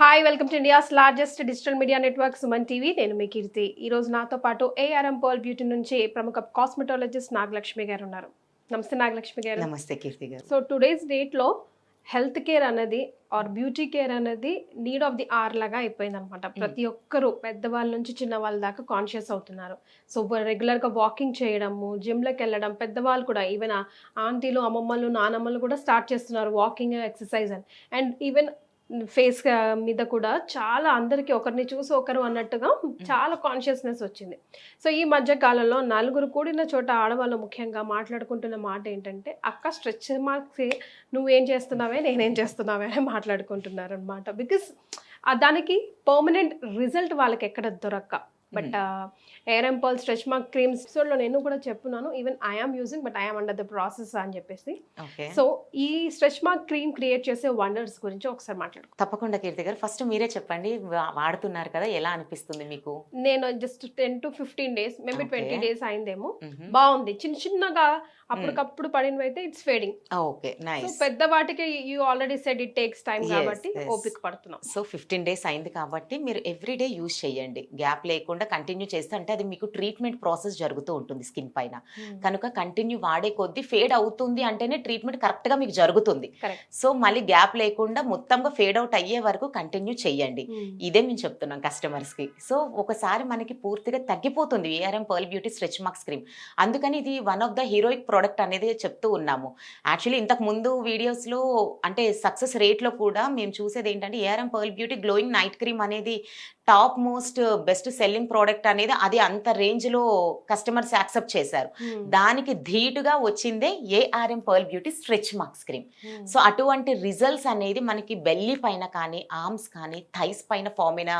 Hi welcome to India's largest digital media network Suman TV. నేను మీ కీర్తి. ఈ రోజు నాతో పాటు ఏఆర్ఎం పర్ల్ బ్యూటీ నుంచి ప్రముఖ కాస్మెటాలజిస్ట్ నాగలక్ష్మి గారు ఉన్నారు. నమస్తే నాగలక్ష్మి గారు. నమస్తే కీర్తి గారు. సో టుడేస్ డేట్లో హెల్త్ కేర్ అనేది ఆర్ బ్యూటీ కేర్ అనేది నీడ్ ఆఫ్ ది ఆర్ లాగా అయిపోయింది అనమాట. ప్రతి ఒక్కరు పెద్దవాళ్ళ నుంచి చిన్న వాళ్ళ దాకా కాన్షియస్ అవుతున్నారు. సో రెగ్యులర్గా వాకింగ్ చేయడము, జిమ్లోకి వెళ్ళడం, పెద్దవాళ్ళు కూడా ఈవెన్ ఆంటీలు, అమ్మమ్మలు, నానమ్మలు కూడా స్టార్ట్ చేస్తున్నారు వాకింగ్, ఎక్సర్సైజ్ అని. అండ్ ఈవెన్ ఫేస్ మీద కూడా చాలా అందరికీ ఒకరిని చూసి ఒకరు అన్నట్టుగా చాలా కాన్షియస్నెస్ వచ్చింది. సో ఈ మధ్య కాలంలో నలుగురు కూడిన చోట ఆడవాళ్ళు ముఖ్యంగా మాట్లాడుకుంటున్న మాట ఏంటంటే, అక్క స్ట్రెచ్ మార్క్స్ నువ్వేం చేస్తున్నావే నేనేం చేస్తున్నావే అని మాట్లాడుకుంటున్నారు అనమాట. బికాస్ దానికి పర్మనెంట్ రిజల్ట్ వాళ్ళకి ఎక్కడ దొరక్క. But ARM pearl stretch mark creams లో నేను కూడా చెప్పున్నాను, even I am using but I am under the process అని చెప్పేసి. సో ఈ స్ట్రెచ్ మార్క్ క్రీమ్ క్రియేట్ చేసే వండర్స్ గురించి ఒకసారి మాట్లాడు. తప్పకుండా కీర్తి గారు, ఫస్ట్ మీరే చెప్పండి, వాడుతున్నారు కదా, ఎలా అనిపిస్తుంది మీకు? నేను just 10 to 15 days, maybe 20 days అయిందేమో. బాగుంది. చిన్న చిన్నగా అప్పటికప్పుడు పడినవి అయితే ఇట్స్ ఫేడింగ్. Okay, nice. పెద్ద వాటికి you already said it takes time కాబట్టి ఓపిక పడుతున్నాం. సో 15 days అయింది కాబట్టి మీరు ఎవ్రీడే యూజ్ చేయండి, గ్యాప్ లేకుండా కంటిన్యూ చేస్తే. అంటే అది మీకు ట్రీట్మెంట్ ప్రాసెస్ జరుగుతూ ఉంటుంది స్కిన్ పైన, కనుక కంటిన్యూ వాడే కొద్దీ ఫేడ్ అవుతుంది అంటేనే ట్రీట్మెంట్ కరెక్ట్ గా మీకు జరుగుతుంది. సో మళ్ళీ గ్యాప్ లేకుండా మొత్తంగా ఫేడ్ అవుట్ అయ్యే వరకు కంటిన్యూ చేయండి. ఇదే మేము చెప్తున్నాం కస్టమర్స్ కి. సో ఒకసారి మనకి పూర్తిగా తగ్గిపోతుంది ARM pearl beauty stretch marks cream. అందుకని ఇది one of the heroic product అనేది చెప్తూ ఉన్నాము. యాక్చువల్లీ ఇంతకు ముందు వీడియోస్లో అంటే సక్సెస్ రేట్లో కూడా మేము చూసేది ఏంటంటే, ARM pearl beauty glowing night cream అనేది top most best selling product అనేది, అది అంత రేంజ్లో కస్టమర్స్ యాక్సెప్ట్ చేశారు. దానికి ధీటుగా వచ్చిందే ARM pearl beauty stretch marks cream. So అటువంటి రిజల్ట్స్ అనేది మనకి బెల్లీ పైన కానీ, ఆర్మ్స్ కానీ, థైస్ పైన ఫామ్ అయిన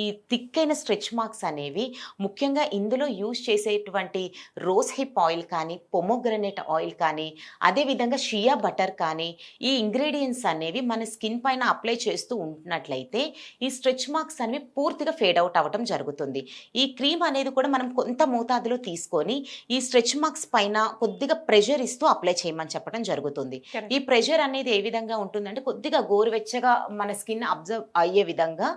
ఈ థిక్ అయిన స్ట్రెచ్ మార్క్స్ అనేవి, ముఖ్యంగా ఇందులో యూజ్ చేసేటువంటి రోజ్ హిప్ ఆయిల్ కానీ, పొమోగ్రనేట్ ఆయిల్ కానీ, అదేవిధంగా షియా బటర్ కానీ, ఈ ఇంగ్రీడియంట్స్ అనేవి మన స్కిన్ పైన అప్లై చేస్తూ ఉంటున్నట్లయితే ఈ స్ట్రెచ్ మార్క్స్ అనేవి పూర్తిగా ఫేడ్ అవుట్ అవ్వటం జరుగుతుంది. ఈ క్రీమ్ అనేది కూడా మనం కొంత మోతాదులో తీసుకొని ఈ స్ట్రెచ్ మార్క్స్ పైన కొద్దిగా ప్రెషర్ ఇస్తూ అప్లై చేయమని చెప్పడం జరుగుతుంది. ఈ ప్రెషర్ అనేది ఏ విధంగా ఉంటుందంటే, కొద్దిగా గోరువెచ్చగా మన స్కిన్ అబ్జర్వ్ అయ్యే విధంగా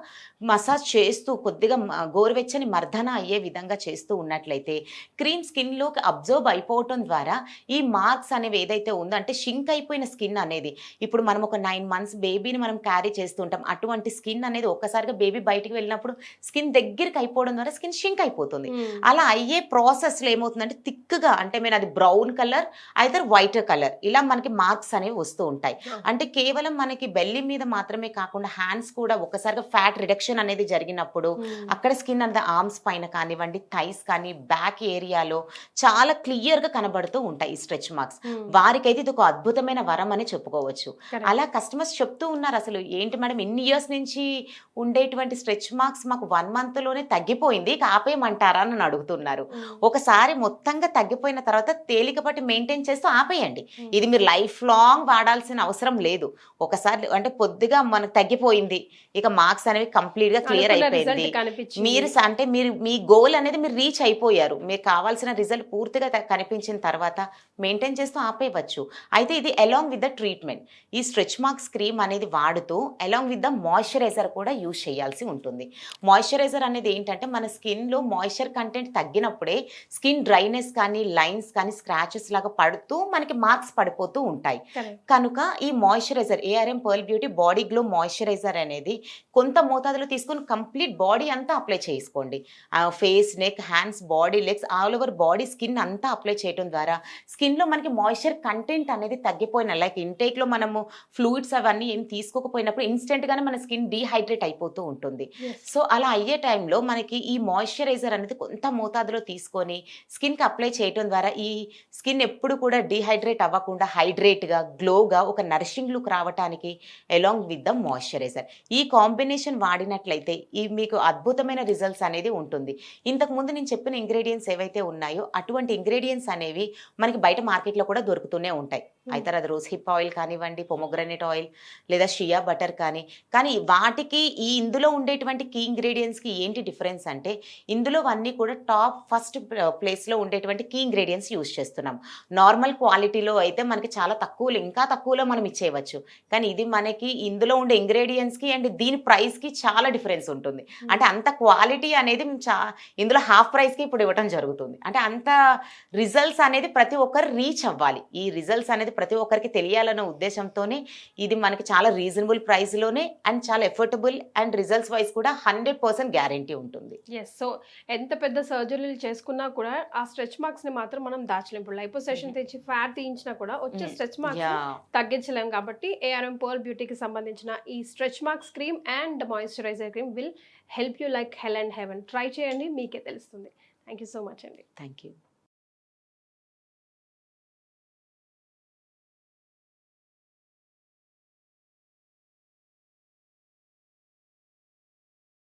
మసాజ్ చేస్తూ, కొద్దిగా గోరువెచ్చని మర్దన అయ్యే విధంగా చేస్తూ ఉన్నట్లయితే క్రీమ్ స్కిన్లోకి అబ్జర్వ్ అయిపోవటం ద్వారా ఈ మార్క్స్ అనేవి ఏదైతే ఉందో, అంటే షింక్ అయిపోయిన స్కిన్ అనేది, ఇప్పుడు మనం ఒక 9 months బేబీని మనం క్యారీ చేస్తుంటాం, అటువంటి స్కిన్ అనేది ఒక్కసారిగా బేబీ బయటికి వెళ్ళినప్పుడు స్కిన్ దగ్గరికి అయిపోవడం ద్వారా స్కిన్ షింక్ అయిపోతుంది. అలా అయ్యే ప్రాసెస్లో ఏమవుతుందంటే, థిక్గా, అంటే మీరు అది బ్రౌన్ కలర్ అయితే వైట్ కలర్, ఇలా మనకి మార్క్స్ అనేవి వస్తూ ఉంటాయి. అంటే కేవలం మనకి బెల్లి మీద మాత్రమే కాకుండా హ్యాండ్స్ కూడా ఒక్కసారిగా ఫ్యాట్ రిడక్షన్ అనేది జరిగినప్పుడు అక్కడ స్కిన్ అంతా ఆర్మ్స్ పైన కానివ్వండి, థైస్ కానీ, బ్యాక్ ఏరియాలో చాలా క్లియర్గా కనబడుతూ ఉంటాయి ఈ స్ట్రెచ్ మార్క్స్. వారికైతే ఇది ఒక అద్భుతమైన వరం అని చెప్పుకోవచ్చు. అలా కస్టమర్స్ చెప్తూ ఉన్నారు, అసలు ఏంటి మేడం ఇన్ని ఇయర్స్ నుంచి ఉండేటువంటి స్ట్రెచ్ మార్క్స్ మాకు 1 monthలోనే తగ్గిపోయింది, ఆపేయమంటారా అని అడుగుతున్నారు. ఒకసారి మొత్తంగా తగ్గిపోయిన తర్వాత తేలికపాటి మెయింటైన్ చేస్తూ ఆపేయండి. ఇది మీరు లైఫ్ లాంగ్ వాడాల్సిన అవసరం లేదు. ఒకసారి అంటే కొద్దిగా మనకు తగ్గిపోయింది, ఇక మార్క్స్ అనేవి కంప్లీట్గా క్లియర్ అయిపోయింది, మీరు అంటే మీ గోల్ అనేది మీరు రీచ్ అయిపోయారు, మీకు కావాల్సిన రిజల్ట్ పూర్తిగా కనిపించిన తర్వాత మెయింటైన్ చేస్తూ ఆపేయవచ్చు. అయితే ఇది అలాంగ్ విత్ ద ట్రీట్మెంట్, ఈ స్ట్రెచ్ మార్క్స్ క్రీమ్ అనేది వాడుతూ అలాంగ్ విత్ ద మాయిశ్చరైజర్ కూడా యూజ్ చేయాల్సి ఉంటుంది. మాయిశ్చరైజర్ అనేది ఏంటంటే, మన స్కిన్లో మాయిశ్చర్ కంటెంట్ తగ్గినప్పుడే స్కిన్ డ్రైనెస్ కానీ, లైన్స్ కానీ, స్క్రాచెస్ లాగా పడుతూ మనకి మార్క్స్ పడిపోతూ ఉంటాయి. కనుక ఈ moisturiser ARM pearl beauty body glow moisturiser అనేది కొంత మోతాదులో తీసుకొని కంప్లీట్ బాడీ అంతా అప్లై చేసుకోండి. Face, neck, hands, body, legs, all over body skin అంతా అప్లై చేయడం ద్వారా స్కిన్లో మనకి మాయిశ్చర్ కంటెంట్ అనేది తగ్గిపోయిన, లైక్ ఇంటేక్లో మనము ఫ్లూయిడ్స్ అవన్నీ ఏం తీసుకోకపోయినప్పుడు ఇన్స్టెంట్గానే మన స్కిన్ డీహైడ్రేట్ అయిపోతూ ఉంటుంది. సో అలా అయ్యే టైంలో మనకి ఈ మాయిశ్చరైజర్ అనేది కొంత మోతాదులో తీసుకొని స్కిన్కి అప్లై చేయడం ద్వారా ఈ స్కిన్ ఎప్పుడు కూడా డీహైడ్రేట్ అవ్వకుండా హైడ్రేట్గా, గ్లోగా, ఒక నరిషింగ్ లుక్ రావడానికి అలాంగ్ విత్ ద మాయిశ్చరైజర్ ఈ కాంబినేషన్ వాడినట్లయితే ఈ మీకు అద్భుతమైన రిజల్ట్స్ అనేది ఉంటుంది. ఇంతకు ముందు నేను చెప్పిన ఇంగ్రీడియంట్స్ ఏవైతే ఉన్నాయో అటువంటి ఇంగ్రీడియంట్స్ అనేవి మనకి బయట మార్కెట్లో కూడా దొరుకుతూనే ఉంటాయి. అయితే అది రోజ్ హిప్ ఆయిల్ కానివ్వండి, పొమోగ్రనేట్ ఆయిల్ లేదా షియా బటర్ కానీ వాటికి ఇందులో ఉండేటువంటి కీ ఇంగ్రీడియంట్స్కి ఏంటి డిఫరెన్స్ అంటే ఇందులో అన్నీ కూడా టాప్ ఫస్ట్ ప్లేస్లో ఉండేటువంటి కీ ఇంగ్రీడియంట్స్ యూజ్ చేస్తున్నాం. నార్మల్ క్వాలిటీలో అయితే మనకి చాలా తక్కువలో, ఇంకా తక్కువలో మనం ఇచ్చేయవచ్చు. కానీ ఇది మనకి ఇందులో ఉండే ఇంగ్రీడియంట్స్కి అండ్ దీని ప్రైస్కి చాలా డిఫరెన్స్ ఉంటుంది. అంటే అంత క్వాలిటీ అనేది ఇందులో హాఫ్ ప్రైస్కి ఇప్పుడు ఇవ్వడం జరుగుతుంది. అంటే అంత రిజల్ట్స్ అనేది ప్రతి ఒక్కరు రీచ్ అవ్వాలి. ఈ రిజల్ట్స్ అనేది ప్రతి ఒక్కరికి తెలియాలన్న ఉద్దేశంతోనే ఇది మనకి చాలా రీజనబుల్ ప్రైస్లోనే అండ్ చాలా ఎఫోర్డబుల్ అండ్ రిజల్ట్స్ వైజ్ కూడా 100% గ్యారంటీ ఉంటుంది. ఎస్. సో ఎంత పెద్ద సర్జరీలు చేసుకున్నా కూడా ఆ స్ట్రెచ్ మార్క్స్ ని మాత్రం మనం దాచలేం. ఇప్పుడు లైపోసెషన్ తెచ్చి ఫ్యాట్ తీయించినా కూడా వచ్చే స్ట్రెచ్ మార్క్స్ తగ్గించలేం. కాబట్టి ARM పర్ల్ బ్యూటీకి సంబంధించిన ఈ stretch marks cream and moisturiser cream will help you like hell and heaven. Try చేయండి, మీకే తెలుస్తుంది. థ్యాంక్ యూ సో మచ్ అండి. Thank you.